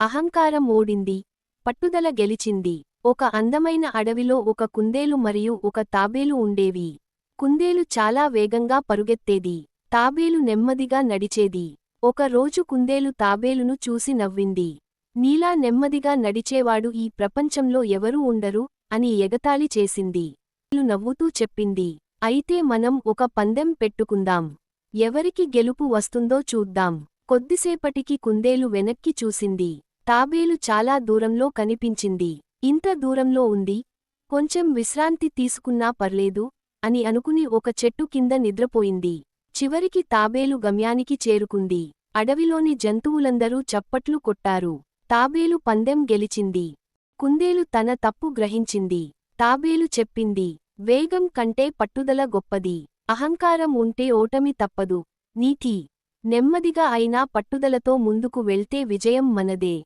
అహంకారం ఓడింది, పట్టుదల గెలిచింది. ఒక అందమైన అడవిలో ఒక కుందేలు మరియు ఒక తాబేలు ఉండేవి. కుందేలు చాలా వేగంగా పరుగెత్తేది. తాబేలు నెమ్మదిగా నడిచేది. ఒక రోజు కుందేలు తాబేలును చూసి నవ్వింది. నీలా నెమ్మదిగా నడిచేవాడు ఈ ప్రపంచంలో ఎవరూ ఉండరు అని ఎగతాళి చేసింది. తాబేలు నవ్వుతూ చెప్పింది, అయితే మనం ఒక పందెం పెట్టుకుందాం. ఎవరికి గెలుపు వస్తుందో చూద్దాం. కొద్దిసేపటికి కుందేలు వెనక్కి చూసింది. తాబేలు చాలా దూరంలో కనిపించింది. ఇంత దూరంలో ఉంది, కొంచెం విశ్రాంతి తీసుకున్నా పర్లేదు అని అనుకుని ఒక చెట్టు కింద నిద్రపోయింది. చివరికి తాబేలు గమ్యానికి చేరుకుంది. అడవిలోని జంతువులందరూ చప్పట్లు కొట్టారు. తాబేలు పందెం గెలిచింది. కుందేలు తన తప్పు గ్రహించింది. తాబేలు చెప్పింది, వేగం కంటే పట్టుదల గొప్పది. అహంకారం ఉంటే ఓటమి తప్పదు. నీతి: నెమ్మదిగా అయినా పట్టుదలతో ముందుకు వెళ్తే విజయం మనదే.